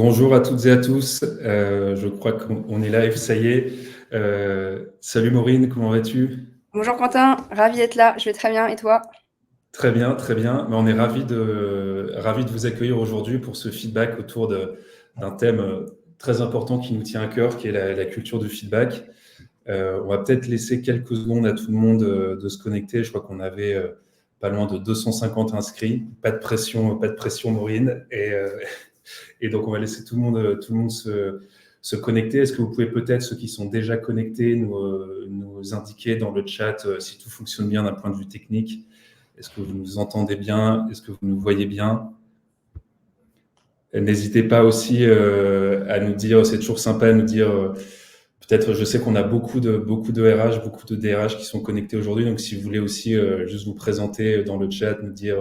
Bonjour à toutes et à tous. Je crois qu'on est live, ça y est. Salut Maureen, comment vas-tu? Bonjour Quentin, ravi d'être là, je vais très bien et toi? Très bien, très bien. Mais on est ravis de vous accueillir aujourd'hui pour ce feedback autour d'un thème très important qui nous tient à cœur, qui est la culture du feedback. On va peut-être laisser quelques secondes à tout le monde de se connecter. Je crois qu'on avait pas loin de 250 inscrits. Pas de pression Maureen. Et donc, on va laisser tout le monde se connecter. Est-ce que vous pouvez peut-être, ceux qui sont déjà connectés, nous indiquer dans le chat si tout fonctionne bien d'un point de vue technique? Est-ce que vous nous entendez bien? Est-ce que vous nous voyez bien? N'hésitez pas aussi à nous dire, c'est toujours sympa à nous dire, peut-être, je sais qu'on a beaucoup de RH, beaucoup de DRH qui sont connectés aujourd'hui, donc si vous voulez aussi juste vous présenter dans le chat, nous dire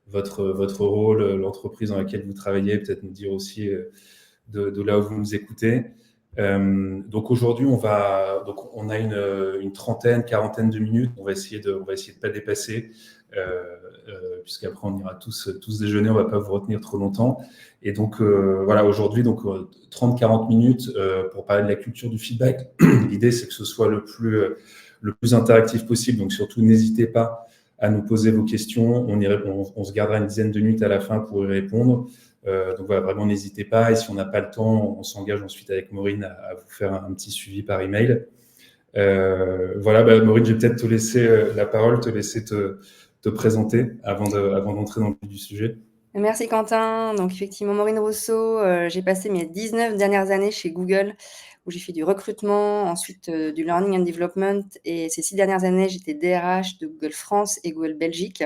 votre rôle, l'entreprise dans laquelle vous travaillez, peut-être nous dire aussi de là où vous nous écoutez. Donc aujourd'hui, on a une trentaine, quarantaine de minutes. On va essayer de pas dépasser, puisqu'après on ira tous déjeuner. On va pas vous retenir trop longtemps. Et donc voilà, aujourd'hui, 30-40 minutes pour parler de la culture du feedback. L'idée, c'est que ce soit le plus interactif possible. Donc surtout, n'hésitez pas à nous poser vos questions. On se gardera une dizaine de minutes à la fin pour y répondre. Donc voilà, vraiment n'hésitez pas. Et si on n'a pas le temps, on s'engage ensuite avec Maureen à vous faire un petit suivi par email. Voilà, Maureen, je vais peut-être te laisser la parole, te laisser te présenter avant d'entrer dans le vif du sujet. Merci Quentin, donc effectivement Maureen Rousseau, j'ai passé mes 19 dernières années chez Google où j'ai fait du recrutement, ensuite du learning and development et ces 6 dernières années j'étais DRH de Google France et Google Belgique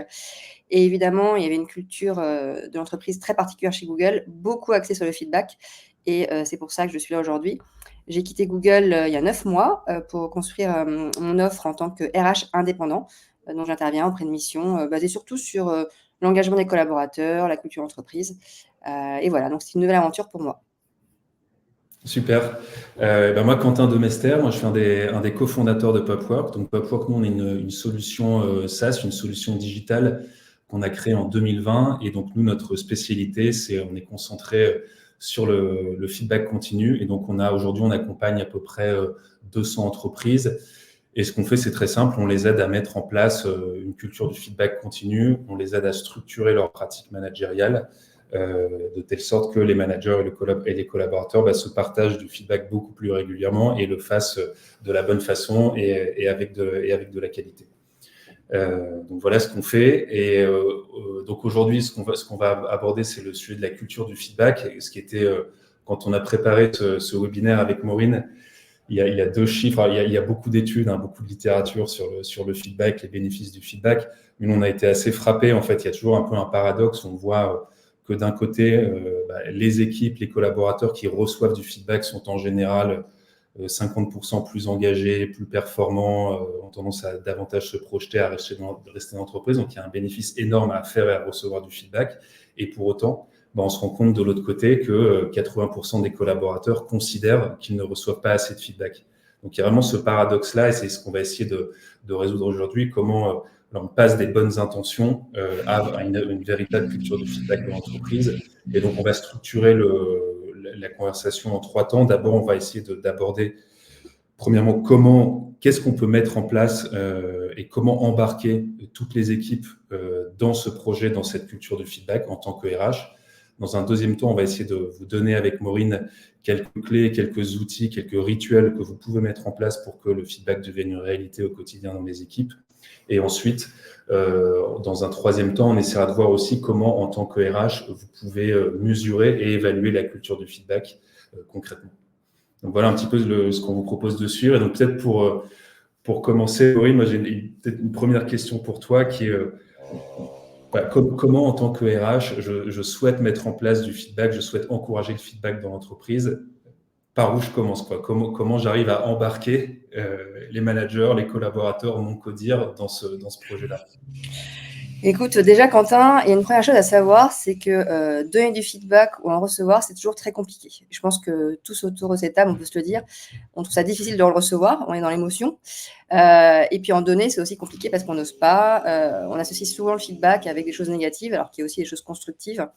et évidemment il y avait une culture de l'entreprise très particulière chez Google, beaucoup axée sur le feedback et c'est pour ça que je suis là aujourd'hui. J'ai quitté Google il y a 9 mois pour construire mon offre en tant que RH indépendant dont j'interviens auprès de missions basées surtout sur l'engagement des collaborateurs, la culture entreprise. Et voilà, donc c'est une nouvelle aventure pour moi. Super. Moi, Quentin Demester, moi, je suis un des cofondateurs de Popwork. Donc, Popwork, nous, on est une solution SaaS, une solution digitale qu'on a créée en 2020. Et donc, nous, notre spécialité, on est concentré sur le feedback continu. Et donc, aujourd'hui, on accompagne à peu près 200 entreprises. Et ce qu'on fait, c'est très simple. On les aide à mettre en place une culture du feedback continu. On les aide à structurer leurs pratiques managériales de telle sorte que les managers et les collaborateurs se partagent du feedback beaucoup plus régulièrement et le fassent de la bonne façon et avec de la qualité. Donc voilà ce qu'on fait. Et donc aujourd'hui, ce qu'on va aborder, c'est le sujet de la culture du feedback. Ce qui était, quand on a préparé ce webinaire avec Maureen, il y a deux chiffres. Il y a beaucoup d'études, beaucoup de littérature sur le feedback, les bénéfices du feedback. Mais on a été assez frappés. En fait, il y a toujours un peu un paradoxe. On voit que d'un côté, les équipes, les collaborateurs qui reçoivent du feedback sont en général 50% plus engagés, plus performants, ont tendance à davantage se projeter, à rester dans l'entreprise. Donc, il y a un bénéfice énorme à faire et à recevoir du feedback. Et pour autant, on se rend compte de l'autre côté que 80% des collaborateurs considèrent qu'ils ne reçoivent pas assez de feedback. Donc, il y a vraiment ce paradoxe-là et c'est ce qu'on va essayer de résoudre aujourd'hui. Comment on passe des bonnes intentions à une véritable culture du feedback dans l'entreprise. Et donc, on va structurer la conversation en 3 temps. D'abord, on va essayer d'aborder, premièrement, qu'est-ce qu'on peut mettre en place et comment embarquer toutes les équipes dans ce projet, dans cette culture du feedback en tant que RH. Dans un deuxième temps, on va essayer de vous donner avec Maureen quelques clés, quelques outils, quelques rituels que vous pouvez mettre en place pour que le feedback devienne une réalité au quotidien dans les équipes. Et ensuite, dans un troisième temps, on essaiera de voir aussi comment, en tant que RH, vous pouvez mesurer et évaluer la culture du feedback concrètement. Donc voilà un petit peu ce qu'on vous propose de suivre. Et donc peut-être pour commencer, Maureen, moi j'ai peut-être une première question pour toi qui est comment, en tant que RH, je souhaite mettre en place du feedback, je souhaite encourager le feedback dans l'entreprise. Par où je commence, quoi? Comment j'arrive à embarquer les managers, les collaborateurs, mon codir dans ce projet-là? Écoute, déjà Quentin, il y a une première chose à savoir, c'est que donner du feedback ou en recevoir, c'est toujours très compliqué. Je pense que tous autour de cette table, on peut se le dire, on trouve ça difficile de le recevoir, on est dans l'émotion. Et puis en donner, c'est aussi compliqué parce qu'on n'ose pas. On associe souvent le feedback avec des choses négatives, alors qu'il y a aussi des choses constructives.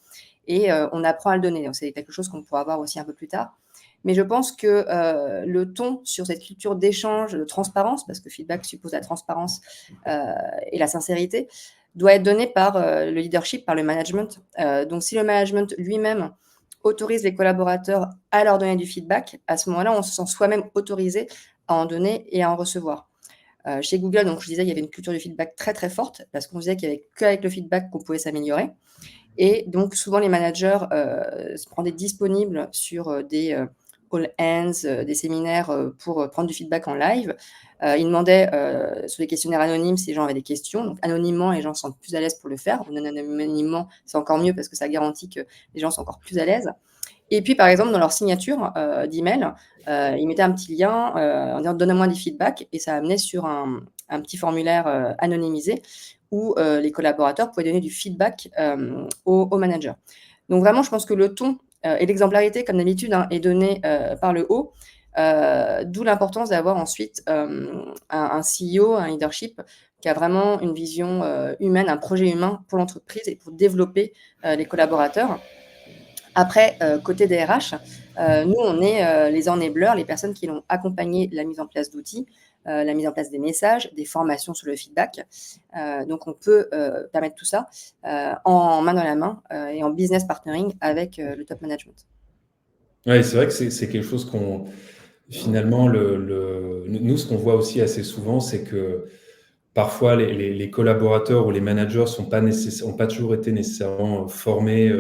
et on apprend à le donner. Donc c'est quelque chose qu'on pourra voir aussi un peu plus tard. Mais je pense que le ton sur cette culture d'échange, de transparence, parce que feedback suppose la transparence et la sincérité, doit être donné par le leadership, par le management. Donc si le management lui-même autorise les collaborateurs à leur donner du feedback, à ce moment-là, on se sent soi-même autorisé à en donner et à en recevoir. Chez Google, donc je disais, il y avait une culture du feedback très, très forte parce qu'on disait qu'il n'y avait qu'avec le feedback qu'on pouvait s'améliorer et donc souvent les managers se rendaient disponibles sur des all hands, des séminaires pour prendre du feedback en live. Ils demandaient sur les questionnaires anonymes si les gens avaient des questions. Donc anonymement, les gens se sentent plus à l'aise pour le faire. Non anonymement, c'est encore mieux parce que ça garantit que les gens sont encore plus à l'aise. Et puis, par exemple, dans leur signature d'email, ils mettaient un petit lien en disant «Donne-moi des feedbacks» et ça amenait sur un petit formulaire anonymisé où les collaborateurs pouvaient donner du feedback au manager. Donc vraiment, je pense que le ton et l'exemplarité, comme d'habitude, hein, est donné par le haut, d'où l'importance d'avoir ensuite un CEO, un leadership qui a vraiment une vision humaine, un projet humain pour l'entreprise et pour développer les collaborateurs. Après, côté DRH, nous, on est les enablers, les personnes qui vont accompagner la mise en place d'outils, la mise en place des messages, des formations sur le feedback. Donc on peut permettre tout ça en main dans la main et en business partnering avec le top management. Ouais, c'est vrai que c'est quelque chose qu'on finalement nous ce qu'on voit aussi assez souvent, c'est que parfois les collaborateurs ou les managers ont pas toujours été nécessairement formés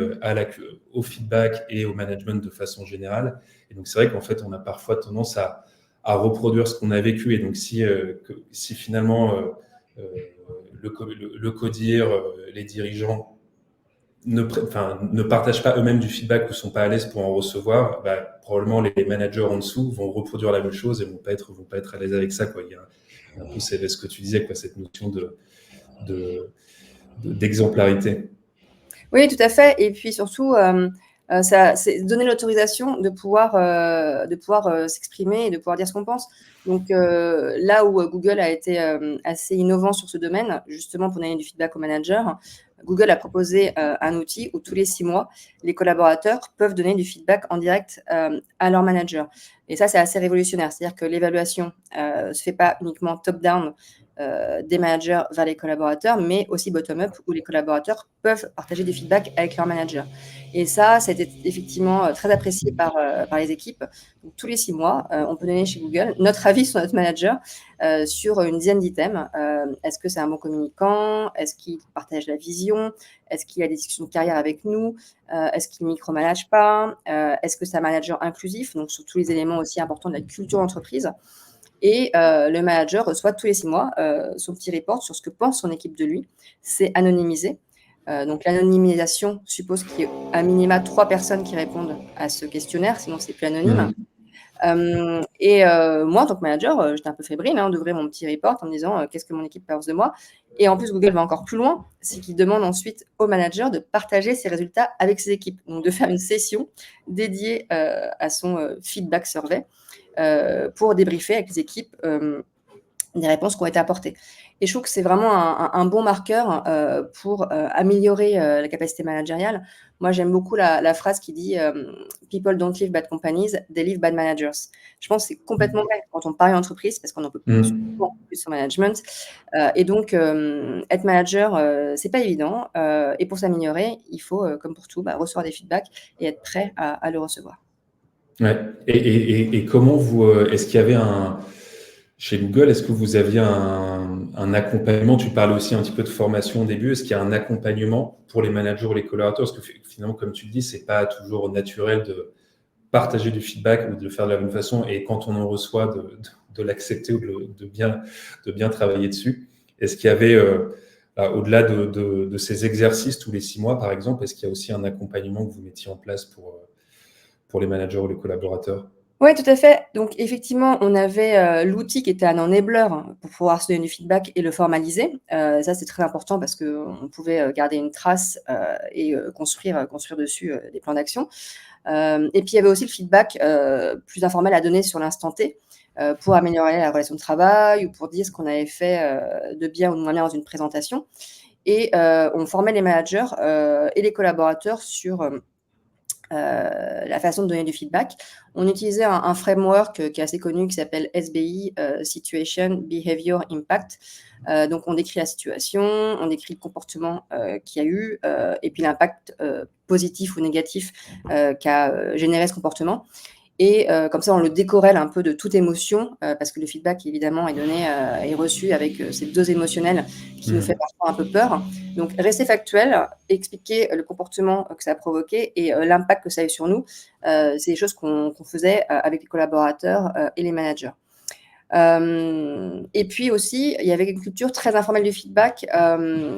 au feedback et au management de façon générale. Et donc c'est vrai qu'en fait on a parfois tendance à reproduire ce qu'on a vécu. Et donc si finalement le codir, les dirigeants ne partagent pas eux-mêmes du feedback ou sont pas à l'aise pour en recevoir, bah, probablement les managers en dessous vont reproduire la même chose et vont pas être à l'aise avec ça, quoi. Il y a un peu c'est ce que tu disais, quoi, cette notion d'exemplarité. Oui, tout à fait. Et puis surtout, ça, c'est donner l'autorisation de pouvoir s'exprimer et de pouvoir dire ce qu'on pense. Donc là où Google a été assez innovant sur ce domaine, justement pour donner du feedback aux managers, Google a proposé un outil où tous les 6 mois, les collaborateurs peuvent donner du feedback en direct à leur manager. Et ça, c'est assez révolutionnaire. C'est-à-dire que l'évaluation se fait pas uniquement top-down des managers vers les collaborateurs, mais aussi bottom-up, où les collaborateurs peuvent partager des feedbacks avec leur manager. Et ça a été effectivement très apprécié par les équipes. Donc, tous les 6 mois, on peut donner chez Google notre avis sur notre manager sur une dizaine d'items. Est-ce que c'est un bon communicant? Est-ce qu'il partage la vision? Est-ce qu'il a des discussions de carrière avec nous? Est-ce qu'il ne micromanage pas? Est-ce que c'est un manager inclusif? Donc, sur tous les éléments aussi importants de la culture d'entreprise. Et le manager reçoit tous les 6 mois son petit report sur ce que pense son équipe de lui. C'est anonymisé. Donc l'anonymisation suppose qu'il y ait à minima 3 personnes qui répondent à ce questionnaire, sinon c'est plus anonyme. Et moi, en tant que manager, j'étais un peu fébrile d'ouvrir mon petit report en me disant qu'est-ce que mon équipe pense de moi. Et en plus, Google va encore plus loin, c'est qu'il demande ensuite au manager de partager ses résultats avec ses équipes, donc de faire une session dédiée à son feedback survey pour débriefer avec les équipes des réponses qui ont été apportées. Et je trouve que c'est vraiment un bon marqueur pour améliorer la capacité managériale. Moi, j'aime beaucoup la phrase qui dit People don't leave bad companies, they leave bad managers. Je pense que c'est complètement vrai quand on parle d'entreprise, parce qu'on en peut souvent plus sur management. Et donc, être manager, c'est pas évident. Et pour s'améliorer, il faut, comme pour tout, recevoir des feedbacks et être prêt à le recevoir. Ouais. Et comment est-ce qu'il y avait chez Google, est-ce que vous aviez un accompagnement? Tu parlais aussi un petit peu de formation au début. Est-ce qu'il y a un accompagnement pour les managers ou les collaborateurs? Parce que finalement, comme tu le dis, c'est pas toujours naturel de partager du feedback ou de le faire de la bonne façon. Et quand on en reçoit, de l'accepter ou de bien travailler dessus. Est-ce qu'il y avait, au-delà de ces exercices tous les 6 mois, par exemple, est-ce qu'il y a aussi un accompagnement que vous mettiez en place pour les managers ou les collaborateurs? Ouais, tout à fait. Donc effectivement, on avait l'outil qui était un enabler pour pouvoir se donner du feedback et le formaliser. Ça, c'est très important parce qu'on pouvait garder une trace et construire dessus des plans d'action. Et puis, il y avait aussi le feedback plus informel à donner sur l'instant T pour améliorer la relation de travail ou pour dire ce qu'on avait fait de bien ou de moins bien dans une présentation. Et on formait les managers et les collaborateurs sur la façon de donner du feedback. On utilisait un framework qui est assez connu qui s'appelle SBI, Situation, Behavior, Impact. Donc on décrit la situation, on décrit le comportement qu'il y a eu et puis l'impact positif ou négatif qu'a généré ce comportement. Et comme ça, on le décorrèle un peu de toute émotion, parce que le feedback, évidemment, est donné, est reçu avec cette dose émotionnelle qui nous fait parfois un peu peur. Donc, rester factuel, expliquer le comportement que ça a provoqué et l'impact que ça a eu sur nous, c'est des choses qu'on faisait avec les collaborateurs et les managers. Et puis aussi, il y avait une culture très informelle du feedback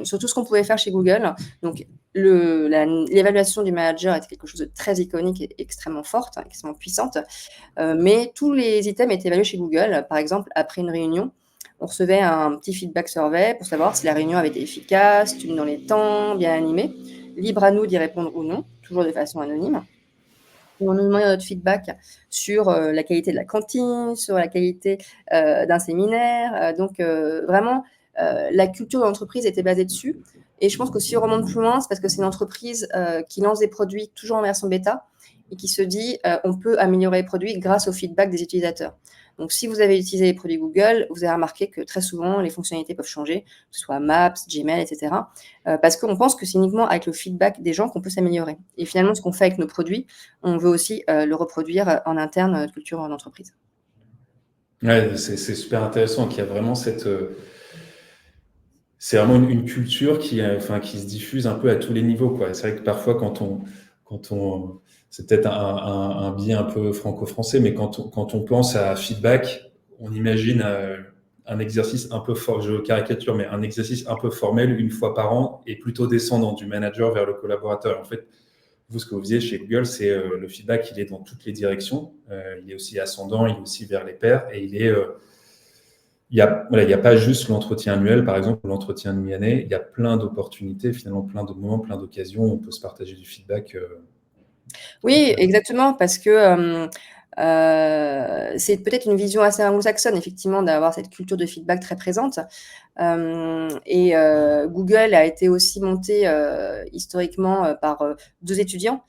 sur tout ce qu'on pouvait faire chez Google. Donc, l'évaluation du manager était quelque chose de très iconique et extrêmement forte, extrêmement puissante. Mais tous les items étaient évalués chez Google. Par exemple, après une réunion, on recevait un petit feedback survey pour savoir si la réunion avait été efficace, tenue dans les temps, bien animée. Libre à nous d'y répondre ou non, toujours de façon anonyme. On nous demandait notre feedback sur la qualité de la cantine, sur la qualité d'un séminaire. Donc, vraiment, la culture de l'entreprise était basée dessus. Et je pense que si on remonte plus loin, c'est parce que c'est une entreprise qui lance des produits toujours en version bêta et qui se dit on peut améliorer les produits grâce au feedback des utilisateurs. Donc, si vous avez utilisé les produits Google, vous avez remarqué que très souvent, les fonctionnalités peuvent changer, que ce soit Maps, Gmail, etc. Parce qu'on pense que c'est uniquement avec le feedback des gens qu'on peut s'améliorer. Et finalement, ce qu'on fait avec nos produits, on veut aussi le reproduire en interne, notre culture en entreprise. Ouais, c'est super intéressant qu'il y a vraiment c'est vraiment une culture qui se diffuse un peu à tous les niveaux, quoi. C'est vrai que parfois, c'est peut-être un biais un peu franco-français, mais quand on pense à feedback, on imagine un exercice un peu fort, je caricature, mais un exercice un peu formel une fois par an et plutôt descendant du manager vers le collaborateur. En fait, vous, ce que vous faisiez chez Google, c'est le feedback, il est dans toutes les directions. Il est aussi ascendant, il est aussi vers les pairs et il y a pas juste l'entretien annuel, par exemple, ou l'entretien de mi-année. Il y a plein d'opportunités, finalement, plein de moments, plein d'occasions où on peut se partager du feedback. Oui, exactement, parce que c'est peut-être une vision assez anglo-saxonne, effectivement, d'avoir cette culture de feedback très présente. Et Google a été aussi monté historiquement par 2 étudiants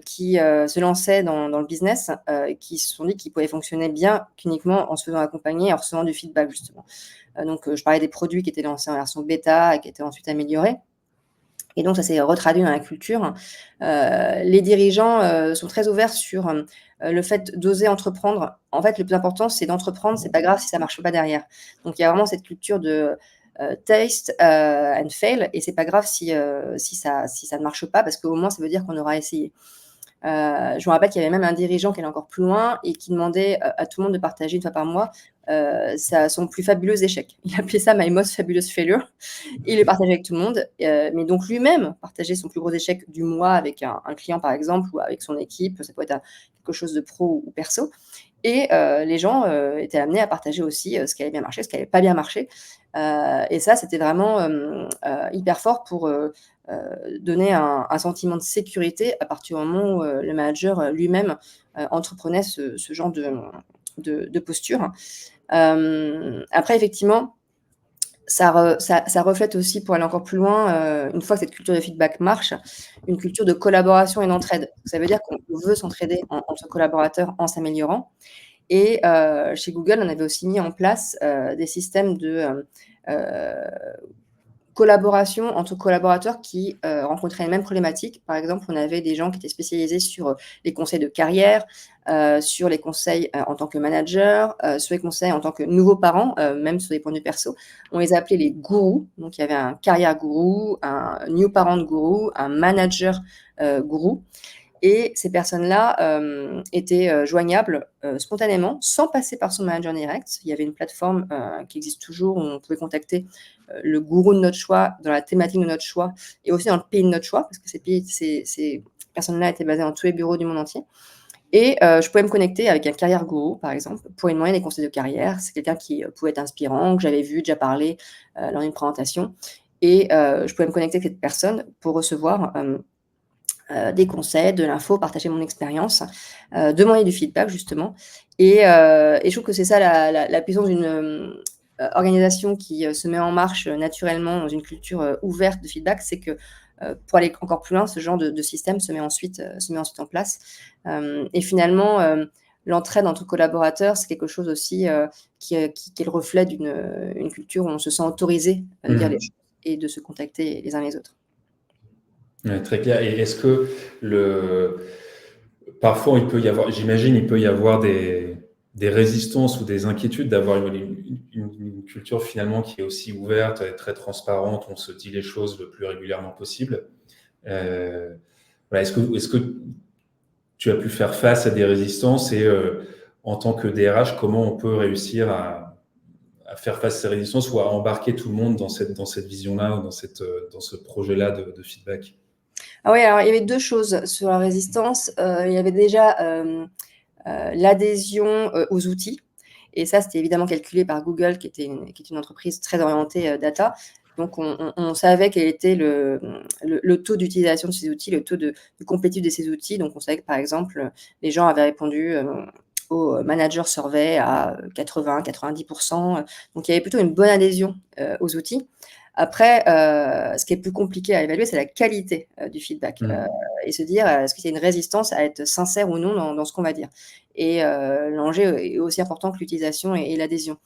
qui se lançaient dans le business, qui se sont dit qu'ils pouvaient fonctionner bien qu'uniquement en se faisant accompagner et en recevant du feedback, justement. Donc, je parlais des produits qui étaient lancés en version bêta et qui étaient ensuite améliorés. Et donc, ça s'est retraduit dans la culture. Les dirigeants sont très ouverts sur le fait d'oser entreprendre. En fait, le plus important, c'est d'entreprendre. C'est pas grave si ça marche pas derrière. Donc, il y a vraiment cette culture de taste and fail. Et c'est pas grave si ça ne marche pas, parce qu'au moins, ça veut dire qu'on aura essayé. Je me rappelle qu'il y avait même un dirigeant qui allait encore plus loin et qui demandait à tout le monde de partager une fois par mois son plus fabuleux échec. Il appelait ça My Most Fabulous Failure. Il le partageait avec tout le monde, mais donc lui-même partageait son plus gros échec du mois avec un client, par exemple, ou avec son équipe. Ça peut être quelque chose de pro ou perso. Et les gens étaient amenés à partager aussi ce qui avait bien marché, ce qui n'avait pas bien marché. Et ça, c'était vraiment hyper fort pour donner un sentiment de sécurité à partir du moment où le manager lui-même entreprenait ce genre de posture. Après, effectivement, ça reflète aussi, pour aller encore plus loin, une fois que cette culture de feedback marche, une culture de collaboration et d'entraide. Ça veut dire qu'on veut s'entraider entre collaborateurs en s'améliorant. Et chez Google, on avait aussi mis en place des systèmes de collaboration entre collaborateurs qui rencontraient les mêmes problématiques. Par exemple, on avait des gens qui étaient spécialisés sur les conseils de carrière, sur les conseils en tant que manager, sur les conseils en tant que nouveaux parents, même sur des points de vue perso. On les appelait les gourous. Donc, il y avait un carrière gourou, un new parent gourou, un manager gourou. Et ces personnes-là étaient joignables spontanément, sans passer par son manager direct. Il y avait une plateforme qui existe toujours où on pouvait contacter le gourou de notre choix, dans la thématique de notre choix, et aussi dans le pays de notre choix, parce que ces personnes-là étaient basées dans tous les bureaux du monde entier. Et je pouvais me connecter avec un carrière gourou, par exemple, pour lui demander des conseils de carrière. C'est quelqu'un qui pouvait être inspirant, que j'avais vu, déjà parlé lors d'une présentation. Et je pouvais me connecter avec cette personne pour recevoir des conseils, de l'info, partager mon expérience, demander du feedback, justement. Et je trouve que c'est ça la puissance organisation qui se met en marche naturellement dans une culture ouverte de feedback, c'est que pour aller encore plus loin, ce genre de système se met ensuite en place. Et finalement, l'entraide entre collaborateurs, c'est quelque chose aussi qui est le reflet d'une culture où on se sent autorisé de dire les choses et de se contacter les uns les autres. Ouais, très clair. Et est-ce que parfois j'imagine, il peut y avoir des résistances ou des inquiétudes d'avoir une culture finalement qui est aussi ouverte, très transparente, on se dit les choses le plus régulièrement possible. Voilà, est-ce que tu as pu faire face à des résistances et en tant que DRH, comment on peut réussir à faire face à ces résistances ou à embarquer tout le monde dans cette vision-là ou dans ce projet-là de feedback? Ah oui, alors il y avait 2 choses sur la résistance. Il y avait déjà, l'adhésion, aux outils, et ça, c'était évidemment calculé par Google qui est une entreprise très orientée, data. Donc on savait quel était le taux d'utilisation de ces outils, le taux de complétude de ces outils. Donc on savait que, par exemple, les gens avaient répondu, au manager survey à 80-90. Donc il y avait plutôt une bonne adhésion, aux outils. Après, ce qui est plus compliqué à évaluer, c'est la qualité, du feedback, et se dire, est-ce qu'il y a une résistance à être sincère ou non dans ce qu'on va dire? Et l'enjeu est aussi important que l'utilisation et l'adhésion.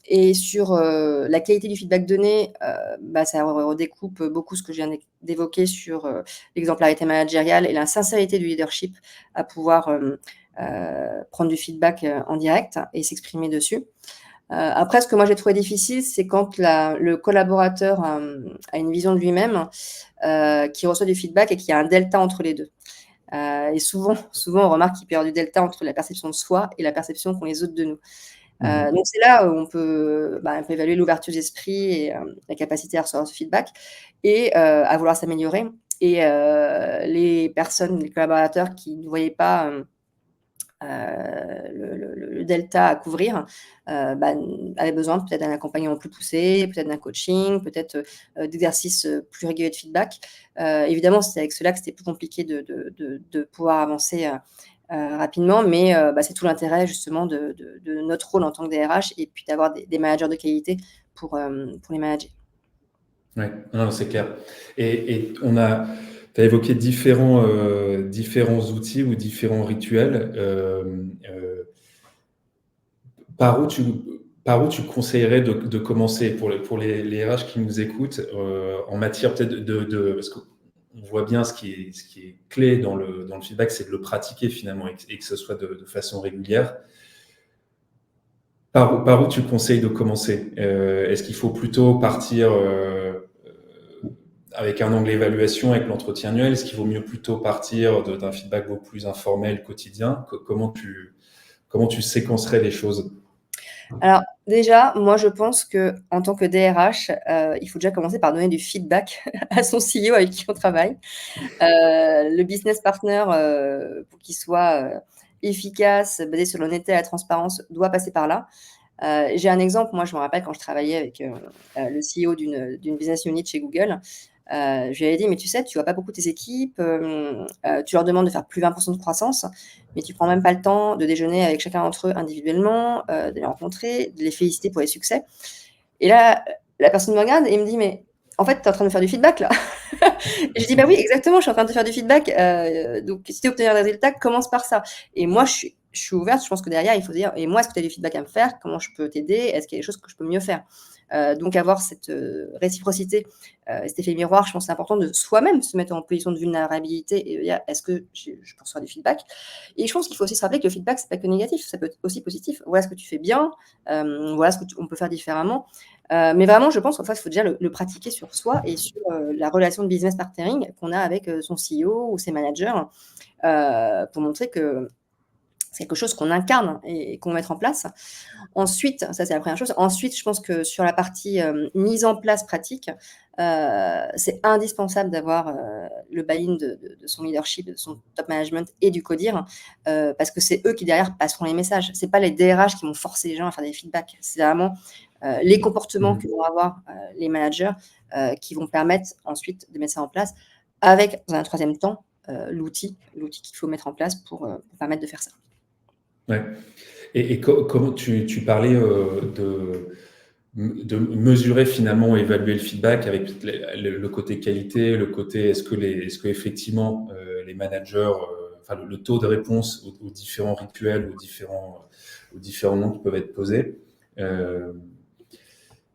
Et sur la qualité du feedback donné, bah, ça redécoupe beaucoup ce que je viens d'évoquer sur l'exemplarité managériale et la sincérité du leadership à pouvoir prendre du feedback en direct et s'exprimer dessus. Après, ce que moi j'ai trouvé difficile, c'est quand le collaborateur a une vision de lui-même, qui reçoit du feedback et qu'il y a un delta entre les deux. Et souvent, on remarque qu'il peut y avoir du delta entre la perception de soi et la perception qu'ont les autres de nous. Donc c'est là où on peut évaluer l'ouverture d'esprit et la capacité à recevoir ce feedback et à vouloir s'améliorer. Et les collaborateurs qui ne voyaient pas le delta à couvrir, avaient besoin peut-être d'un accompagnement plus poussé, peut-être d'un coaching, peut-être d'exercices plus réguliers de feedback. Évidemment, c'est avec cela que c'était plus compliqué de pouvoir avancer rapidement, mais c'est tout l'intérêt justement de notre rôle en tant que DRH et puis d'avoir des managers de qualité pour les manager. Oui, c'est clair. Et tu as évoqué différents outils ou différents rituels. Par où tu conseillerais de commencer pour les RH qui nous écoutent en matière peut-être parce qu'on voit bien ce qui est clé dans le feedback, c'est de le pratiquer finalement et que ce soit de façon régulière. Par où tu conseilles de commencer? Est-ce qu'il faut plutôt partir avec un angle évaluation, avec l'entretien annuel? Est-ce qu'il vaut mieux plutôt partir d'un feedback beaucoup plus informel, quotidien? Comment tu séquencerais les choses? Alors déjà, moi je pense qu'en tant que DRH, il faut déjà commencer par donner du feedback à son CEO avec qui on travaille. Le business partner, pour qu'il soit efficace, basé sur l'honnêteté et la transparence, doit passer par là. J'ai un exemple, moi je me rappelle quand je travaillais avec le CEO d'une business unit chez Google, je lui avais dit: «Mais tu sais, tu vois pas beaucoup tes équipes, tu leur demandes de faire plus 20 de croissance, mais tu prends même pas le temps de déjeuner avec chacun d'entre eux individuellement, de les rencontrer, de les féliciter pour les succès». Et là, la personne me regarde et me dit: «Mais en fait, tu es en train de faire du feedback là?» Et je dis: «Bah oui, exactement, je suis en train de te faire du feedback, donc si tu veux obtenir des résultats, commence par ça». Et moi, je suis ouverte, je pense que derrière, il faut dire: «Et moi, est-ce que tu as du feedback à me faire? Comment je peux t'aider? Est-ce qu'il y a des choses que je peux mieux faire?» Donc avoir cette réciprocité, cet effet miroir, je pense que c'est important de soi-même se mettre en position de vulnérabilité et de dire: «Est-ce que je peux recevoir du feedback?» Et je pense qu'il faut aussi se rappeler que le feedback, c'est pas que négatif, ça peut être aussi positif. Voilà ce que tu fais bien, voilà ce qu'on peut faire différemment. Mais vraiment, je pense qu'en fait, il faut déjà le pratiquer sur soi et sur la relation de business partnering qu'on a avec son CEO ou ses managers, pour montrer que c'est quelque chose qu'on incarne et qu'on va mettre en place. Ensuite, ça c'est la première chose. Ensuite, je pense que sur la partie mise en place pratique, c'est indispensable d'avoir le buy-in de son leadership, de son top management et du CODIR, parce que c'est eux qui derrière passeront les messages. C'est pas les DRH qui vont forcer les gens à faire des feedbacks. C'est vraiment les comportements que vont avoir les managers qui vont permettre ensuite de mettre ça en place avec, dans un troisième temps, l'outil qu'il faut mettre en place pour permettre de faire ça. Ouais. Comment tu parlais de mesurer finalement, évaluer le feedback avec le côté qualité, le côté est-ce que effectivement les managers, enfin le taux de réponse aux différents rituels, aux différents noms qui peuvent être posés.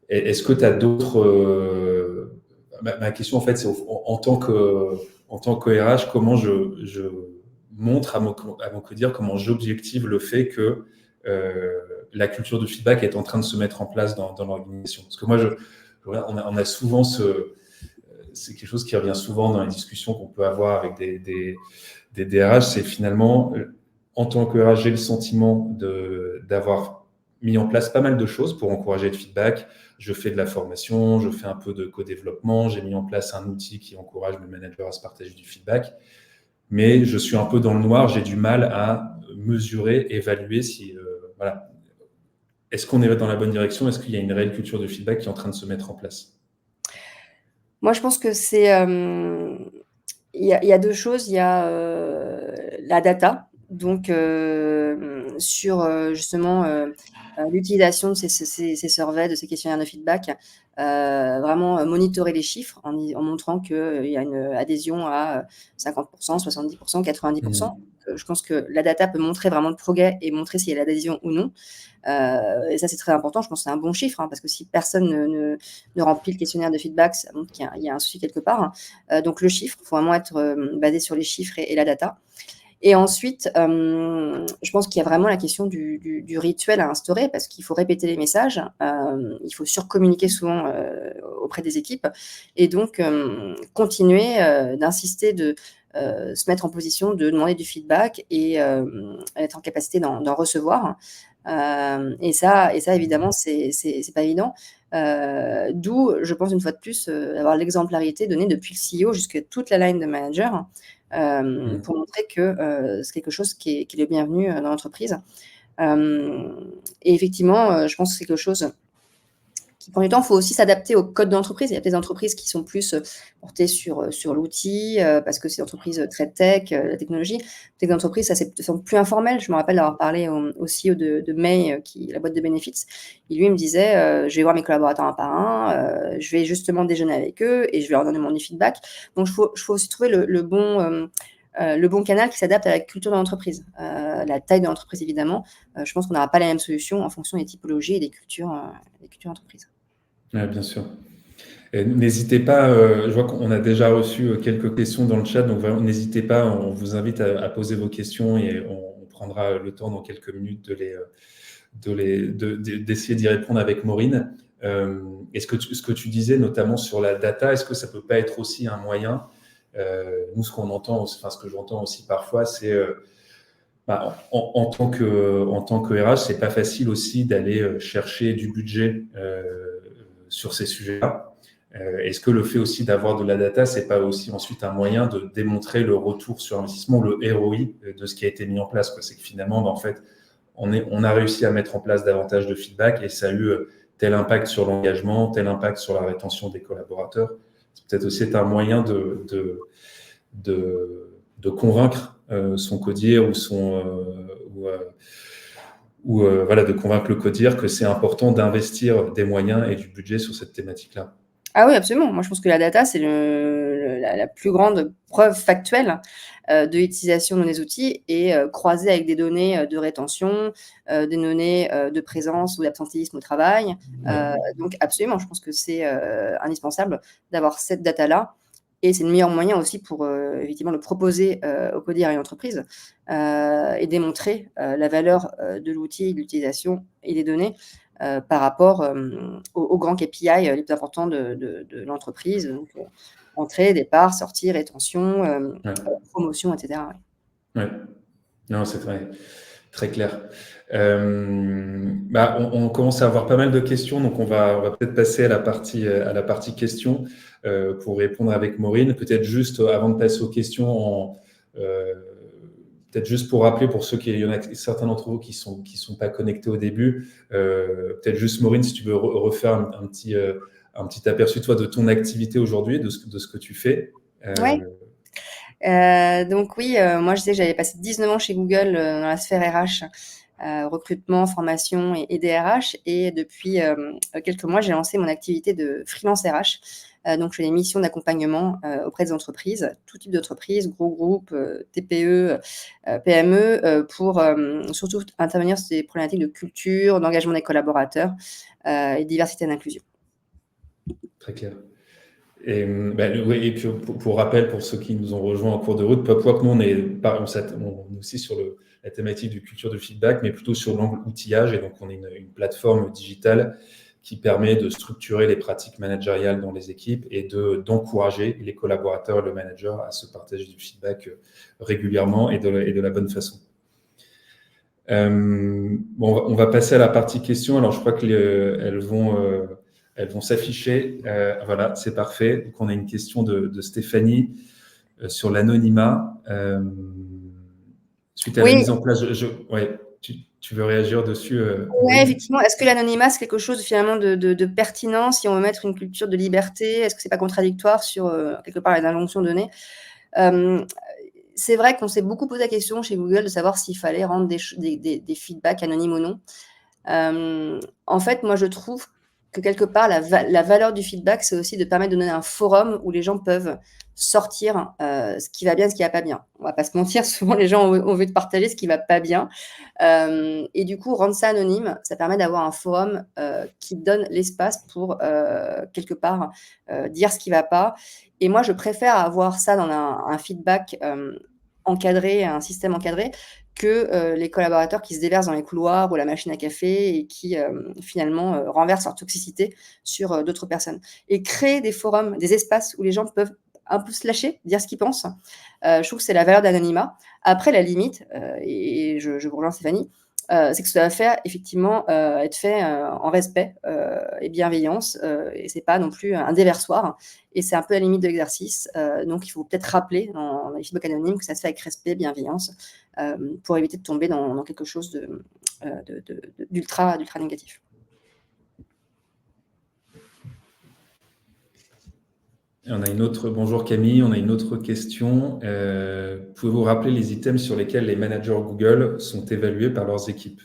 Est-ce que tu as d'autres ma question en fait, c'est en tant que RH, comment je montre à mon codir, comment j'objective le fait que la culture de feedback est en train de se mettre en place dans l'organisation. Parce que moi, on a souvent c'est quelque chose qui revient souvent dans les discussions qu'on peut avoir avec des DRH, c'est finalement, en tant que RH, j'ai le sentiment d'avoir mis en place pas mal de choses pour encourager le feedback. Je fais de la formation, je fais un peu de co-développement, j'ai mis en place un outil qui encourage mes managers à se partager du feedback. Mais je suis un peu dans le noir, j'ai du mal à mesurer, évaluer si, voilà, est-ce qu'on est dans la bonne direction? Est-ce qu'il y a une réelle culture de feedback qui est en train de se mettre en place? Moi, je pense que c'est, il y a 2 choses. Il y a, la data, donc sur, justement, l'utilisation de ces surveys, de ces questionnaires de feedback, vraiment, monitorer les chiffres en montrant qu'il y a une adhésion à 50%, 70%, 90%. Je pense que la data peut montrer vraiment le progrès et montrer s'il y a l'adhésion ou non. Et ça, c'est très important. Je pense que c'est un bon chiffre, parce que si personne ne remplit le questionnaire de feedback, ça montre qu'il y a un souci quelque part. Donc le chiffre, il faut vraiment être basé sur les chiffres et la data. Et ensuite, je pense qu'il y a vraiment la question du rituel à instaurer, parce qu'il faut répéter les messages, il faut surcommuniquer souvent auprès des équipes, et donc continuer d'insister, de se mettre en position de demander du feedback et être en capacité d'en recevoir. Et ça, évidemment, c'est pas évident. D'où, je pense, une fois de plus, avoir l'exemplarité donnée depuis le CEO jusqu'à toute la line de managers, pour montrer que c'est quelque chose qui est le bienvenu dans l'entreprise. Et effectivement, je pense que c'est quelque chose qui prend du temps. Il faut aussi s'adapter au code d'entreprise. Il y a des entreprises qui sont plus portées sur l'outil, parce que c'est une entreprise très tech, la technologie. Des entreprises, ça sont plus informel. Je me rappelle d'avoir parlé au CEO de May, la boîte de benefits. Il lui me disait, je vais voir mes collaborateurs un par un, je vais justement déjeuner avec eux et je vais leur donner mon feedback. Donc, il faut aussi trouver le bon canal qui s'adapte à la culture de l'entreprise, la taille de l'entreprise évidemment. Je pense qu'on n'aura pas la même solution en fonction des typologies et des cultures d'entreprise. Ouais, bien sûr. Et n'hésitez pas, je vois qu'on a déjà reçu quelques questions dans le chat, donc vraiment, n'hésitez pas, on vous invite à poser vos questions et on prendra le temps dans quelques minutes d'essayer d'y répondre avec Maureen. Et ce que tu disais notamment sur la data, est-ce que ça peut pas être aussi un moyen, nous ce qu'on entend, enfin ce que j'entends aussi parfois, c'est en tant que RH, c'est pas facile aussi d'aller chercher du budget sur ces sujets-là. Est-ce que le fait aussi d'avoir de la data, c'est pas aussi ensuite un moyen de démontrer le retour sur investissement, le ROI de ce qui a été mis en place, quoi? C'est que finalement, en fait, on a réussi à mettre en place davantage de feedback et ça a eu tel impact sur l'engagement, tel impact sur la rétention des collaborateurs. C'est peut-être aussi un moyen de convaincre son codir ou voilà, de convaincre le codir que c'est important d'investir des moyens et du budget sur cette thématique-là. Ah oui, absolument. Moi, je pense que la data, c'est la plus grande preuve factuelle de l'utilisation de nos outils, et croisée avec des données de rétention, des données de présence ou d'absentéisme au travail. Donc absolument, je pense que c'est indispensable d'avoir cette data-là, et c'est le meilleur moyen aussi pour effectivement le proposer aux codires et entreprises, et démontrer la valeur de l'outil, de l'utilisation et des données par rapport aux grands KPI les plus importants de l'entreprise, donc entrée, départ, sortie, rétention, promotion, etc. Ouais. Non, c'est très clair. On commence à avoir pas mal de questions, donc on va peut-être passer à la partie questions pour répondre avec Maureen. Peut-être juste avant de passer aux questions, peut-être juste pour rappeler pour ceux il y en a certains d'entre vous qui sont pas connectés au début, peut-être juste Maureen, si tu veux refaire un petit aperçu toi de ton activité aujourd'hui, de ce que tu fais. Ouais. Donc oui, moi je sais que j'avais passé 19 ans chez Google dans la sphère RH, recrutement, formation et DRH. Et depuis quelques mois, j'ai lancé mon activité de freelance RH. Donc, je fais des missions d'accompagnement auprès des entreprises, tout type d'entreprises, gros groupes, TPE, PME, pour surtout intervenir sur des problématiques de culture, d'engagement des collaborateurs et diversité et d'inclusion. Très clair. Et, oui, et puis pour rappel, pour ceux qui nous ont rejoints en cours de route, PopWork, nous, on est aussi sur la thématique du culture de feedback, mais plutôt sur l'angle outillage. Et donc, on est une plateforme digitale qui permet de structurer les pratiques managériales dans les équipes et d'encourager les collaborateurs et le manager à se partager du feedback régulièrement et de la bonne façon. On va passer à la partie questions. Alors, je crois qu'elles vont s'afficher. Voilà, c'est parfait. Donc, on a une question de Stéphanie sur l'anonymat. Suite à la mise en place, ouais, tu veux réagir dessus Oui, effectivement. Est-ce que l'anonymat, c'est quelque chose finalement de pertinent si on veut mettre une culture de liberté? Est-ce que c'est pas contradictoire sur quelque part les injonctions données? C'est vrai qu'on s'est beaucoup posé la question chez Google de savoir s'il fallait rendre des feedbacks anonymes ou non. En fait, moi, je trouve que quelque part, la valeur du feedback, c'est aussi de permettre de donner un forum où les gens peuvent sortir ce qui va bien, ce qui va pas bien. On va pas se mentir, souvent les gens ont envie de partager ce qui va pas bien. Et du coup, rendre ça anonyme, ça permet d'avoir un forum qui donne l'espace pour quelque part dire ce qui va pas. Et moi, je préfère avoir ça dans un feedback encadré, un système encadré, que les collaborateurs qui se déversent dans les couloirs ou la machine à café et qui finalement renversent leur toxicité sur d'autres personnes. Et créer des forums, des espaces où les gens peuvent un peu se lâcher, dire ce qu'ils pensent. Je trouve que c'est la valeur d'anonymat. Après, la limite, et je vous rejoins Stéphanie, c'est que ça doit faire effectivement être fait en respect et bienveillance, et c'est pas non plus un déversoir. Et c'est un peu la limite de l'exercice. Donc, il faut peut-être rappeler dans les feedbacks anonymes que ça se fait avec respect, bienveillance, pour éviter de tomber dans quelque chose d'ultra négatif. On a une autre, bonjour Camille, on a une autre question. Pouvez-vous rappeler les items sur lesquels les managers Google sont évalués par leurs équipes?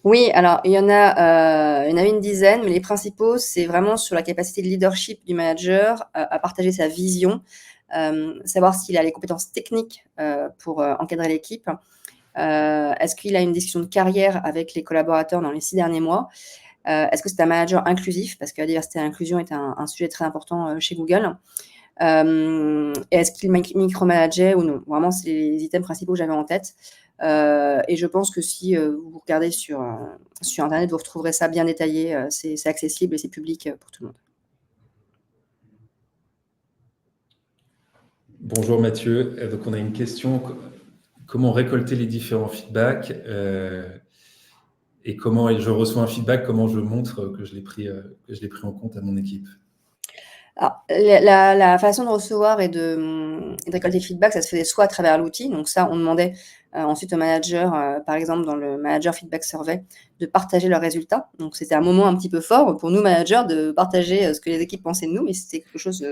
Oui, alors il y en a une dizaine, mais les principaux, c'est vraiment sur la capacité de leadership du manager à partager sa vision, savoir s'il a les compétences techniques pour encadrer l'équipe. Est-ce qu'il a une discussion de carrière avec les collaborateurs dans les 6 derniers mois? Est-ce que c'est un manager inclusif? Parce que la diversité et l'inclusion est un sujet très important chez Google. Et est-ce qu'il micromanageait ou non? Vraiment, c'est les items principaux que j'avais en tête. Et je pense que si vous regardez sur Internet, vous retrouverez ça bien détaillé. C'est accessible et c'est public pour tout le monde. Bonjour Mathieu. Donc on a une question. Comment récolter les différents feedbacks et comment je reçois un feedback, comment je montre que je l'ai pris en compte à mon équipe? Alors, la façon de recevoir et de récolter le feedback, ça se faisait soit à travers l'outil. Donc ça, on demandait ensuite au manager, par exemple dans le Manager Feedback Survey, de partager leurs résultats. Donc c'était un moment un petit peu fort pour nous, managers, de partager ce que les équipes pensaient de nous, mais c'était quelque chose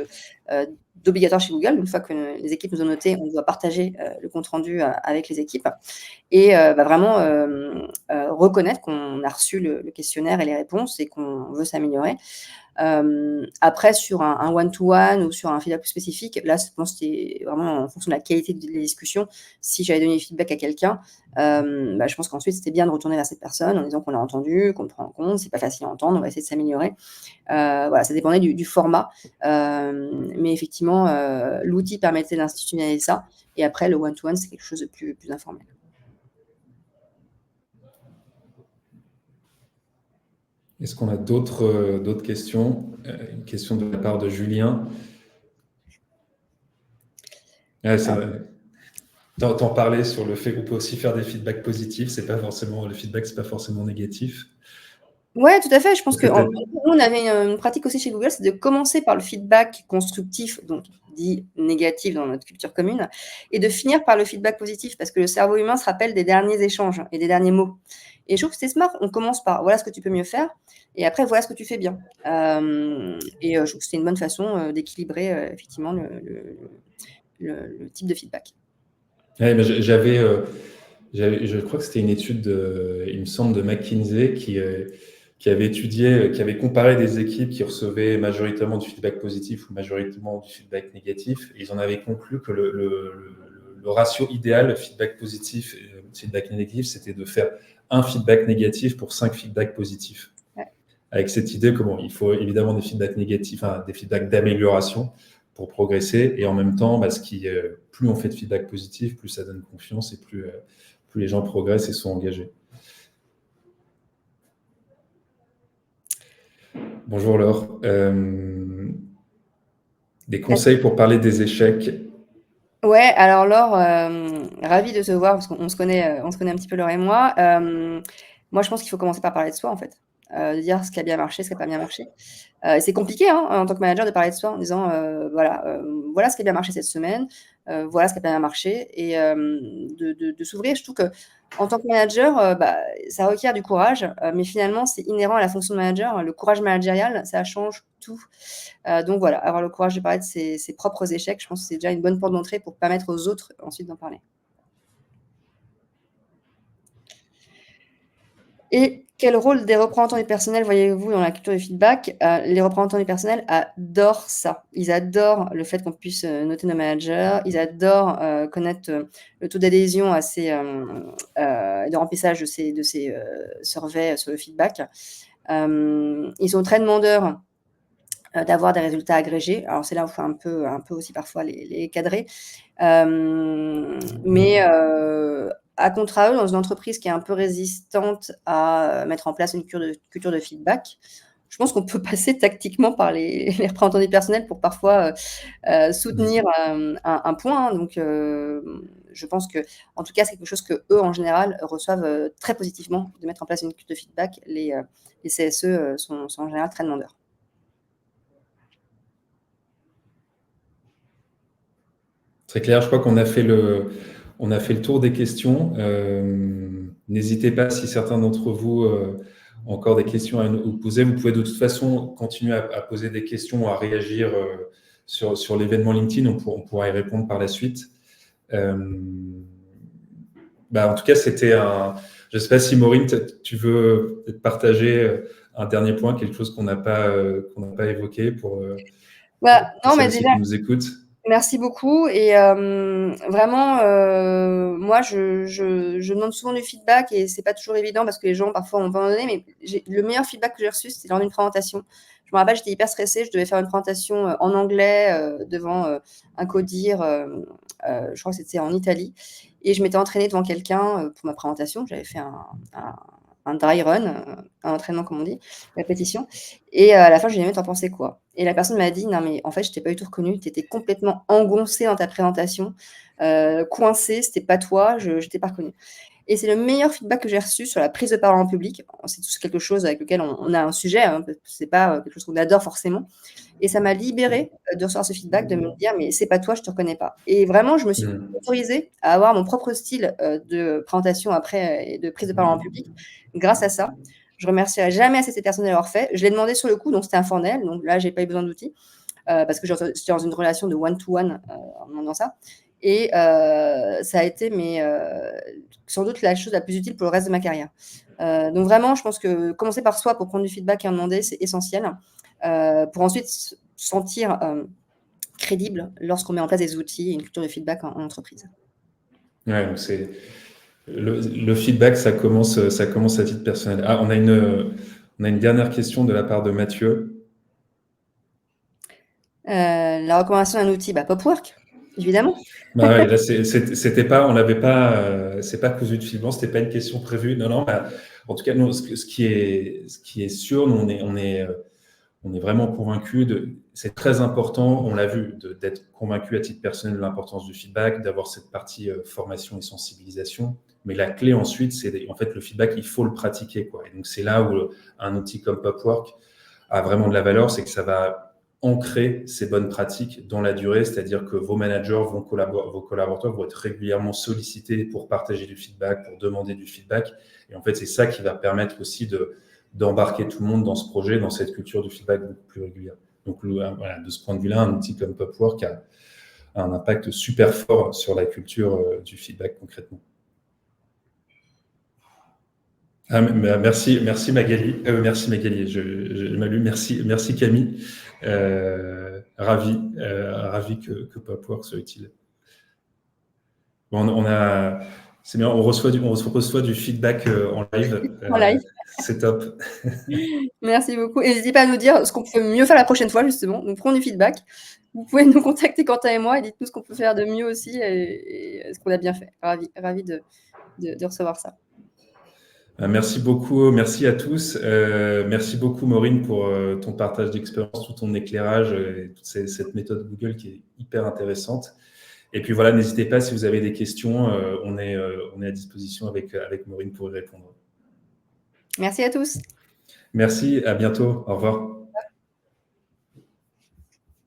d'obligatoire chez Google. Une fois que les équipes nous ont noté, on doit partager le compte-rendu avec les équipes et vraiment reconnaître qu'on a reçu le questionnaire et les réponses et qu'on veut s'améliorer. Après, sur un one-to-one ou sur un feedback plus spécifique, là, je pense que c'était vraiment en fonction de la qualité des discussions. Si j'avais donné feedback à quelqu'un, je pense qu'ensuite, c'était bien de retourner vers cette personne en disant qu'on l'a entendu, qu'on le prend en compte. C'est pas facile à entendre, on va essayer de s'améliorer. Voilà, ça dépendait du format. Mais effectivement, l'outil permettait d'institutionnaliser ça. Et après, le one-to-one, c'est quelque chose de plus informel. Est-ce qu'on a d'autres questions? Une question de la part de Julien. T'en parlais sur le fait qu'on peut aussi faire des feedbacks positifs. Le feedback, c'est pas forcément négatif. Ouais, tout à fait. Je pense que nous, on avait une pratique aussi chez Google, c'est de commencer par le feedback constructif, donc dit négatif dans notre culture commune, et de finir par le feedback positif, parce que le cerveau humain se rappelle des derniers échanges et des derniers mots. Et je trouve que c'est smart. On commence par voilà ce que tu peux mieux faire, et après voilà ce que tu fais bien. Et je trouve que c'est une bonne façon d'équilibrer effectivement le type de feedback. Ouais, mais Je crois que c'était une étude, il me semble, de McKinsey qui avait étudié, qui avait comparé des équipes qui recevaient majoritairement du feedback positif ou majoritairement du feedback négatif. Et ils en avaient conclu que le ratio idéal, feedback positif et feedback négatif, c'était de faire un feedback négatif pour 5 feedbacks positifs. Ouais. Avec cette idée que il faut évidemment des feedbacks négatifs, des feedbacks d'amélioration pour progresser. Et en même temps, plus on fait de feedback positif, plus ça donne confiance et plus les gens progressent et sont engagés. Bonjour Laure. Des conseils pour parler des échecs? Ouais, alors Laure, ravie de te voir parce qu'on se connaît un petit peu Laure et moi. Moi, je pense qu'il faut commencer par parler de soi en fait, de dire ce qui a bien marché, ce qui n'a pas bien marché. C'est compliqué en tant que manager de parler de soi en disant voilà ce qui a bien marché cette semaine, voilà ce qui a pas bien marché et de s'ouvrir. Je trouve que en tant que manager, ça requiert du courage, mais finalement c'est inhérent à la fonction de manager. Le courage managérial, ça change tout. Donc voilà, avoir le courage de parler de ses propres échecs, je pense que c'est déjà une bonne porte d'entrée pour permettre aux autres ensuite d'en parler. Et quel rôle des représentants du personnel voyez-vous dans la culture du feedback? Les représentants du personnel adorent ça. Ils adorent le fait qu'on puisse noter nos managers. Ils adorent connaître le taux d'adhésion à de remplissage de ces surveys sur le feedback. Ils sont très demandeurs d'avoir des résultats agrégés. Alors c'est là où il faut un peu aussi parfois les cadrer. Mais à contrario, dans une entreprise qui est un peu résistante à mettre en place une culture de feedback, je pense qu'on peut passer tactiquement par les représentants du personnel pour parfois soutenir un point. Donc, je pense que, en tout cas, c'est quelque chose que eux, en général, reçoivent très positivement de mettre en place une culture de feedback. Les CSE sont en général très demandeurs. Très clair, je crois qu'on a fait le tour des questions. N'hésitez pas, si certains d'entre vous ont encore des questions à nous poser, vous pouvez de toute façon continuer à poser des questions, à réagir sur l'événement LinkedIn, on pourra y répondre par la suite. En tout cas, je ne sais pas si Maureen, tu veux peut-être partager un dernier point, quelque chose qu'on n'a pas évoqué pour Non, mais celles-ci déjà, qui nous écoutent. merci beaucoup et vraiment, moi je demande souvent du feedback et c'est pas toujours évident parce que les gens parfois ont pas donné, mais le meilleur feedback que j'ai reçu, c'était lors d'une présentation. Je me rappelle, j'étais hyper stressée, je devais faire une présentation en anglais devant un codir, je crois que c'était en Italie et je m'étais entraînée devant quelqu'un pour ma présentation. J'avais fait un dry run, un entraînement comme on dit, répétition. Et à la fin, je lui ai dit: «Mais tu en pensais quoi?» Et la personne m'a dit: «Non, mais en fait, je t'ai pas du tout reconnue. Tu étais complètement engoncée dans ta présentation, coincée, c'était pas toi, je t'ai pas reconnue». Et c'est le meilleur feedback que j'ai reçu sur la prise de parole en public. C'est tous quelque chose avec lequel on a un sujet, hein, parce que c'est pas quelque chose qu'on adore forcément. Et ça m'a libérée de recevoir ce feedback, de me dire: «Mais c'est pas toi, je te reconnais pas». Et vraiment, je me suis autorisée à avoir mon propre style de présentation après et de prise de parole en public grâce à ça. Je remercierai jamais assez ces personnes de l'avoir fait. Je l'ai demandé sur le coup, donc c'était informel. Donc là, j'ai pas eu besoin d'outils parce que j'étais dans une relation de one-to-one en demandant ça. Et ça a été sans doute la chose la plus utile pour le reste de ma carrière. Donc vraiment, je pense que commencer par soi pour prendre du feedback et en demander, c'est essentiel pour ensuite se sentir crédible lorsqu'on met en place des outils et une culture de feedback en entreprise. Ouais, donc c'est le feedback, ça commence à titre personnel. On a une dernière question de la part de Mathieu. La recommandation d'un outil, Popwork, évidemment. Ouais, là, c'était pas, on l'avait pas, c'est pas cousu de fil blanc, c'était pas une question prévue. Non, en tout cas, nous, ce qui est sûr, nous, on est vraiment convaincus c'est très important, on l'a vu, d'être convaincu à titre personnel de l'importance du feedback, d'avoir cette partie formation et sensibilisation. Mais la clé ensuite, c'est en fait le feedback, il faut le pratiquer, quoi. Et donc c'est là où un outil comme Popwork a vraiment de la valeur, c'est que ça va ancrer ces bonnes pratiques dans la durée, c'est-à-dire que vos managers, vos collaborateurs vont être régulièrement sollicités pour partager du feedback, pour demander du feedback. Et en fait, c'est ça qui va permettre aussi d'embarquer tout le monde dans ce projet, dans cette culture du feedback beaucoup plus régulière. Donc, voilà, de ce point de vue-là, un outil comme Popwork a un impact super fort sur la culture du feedback concrètement. Merci, Magali. Merci Magali, je m'allume. Merci Camille. Ravi que Popwork soit utile. Bon, c'est bien, on reçoit du feedback en live. En live. C'est top. Merci beaucoup. N'hésitez pas à nous dire ce qu'on peut mieux faire la prochaine fois, justement. Nous prenons du feedback. Vous pouvez nous contacter, Quentin et moi, et dites-nous ce qu'on peut faire de mieux aussi et ce qu'on a bien fait. Ravi de recevoir ça. Merci beaucoup, merci à tous. Merci beaucoup Maureen pour ton partage d'expérience, tout ton éclairage et toute cette méthode Google qui est hyper intéressante. Et puis voilà, n'hésitez pas si vous avez des questions, on est à disposition avec Maureen pour y répondre. Merci à tous. Merci, à bientôt, au revoir.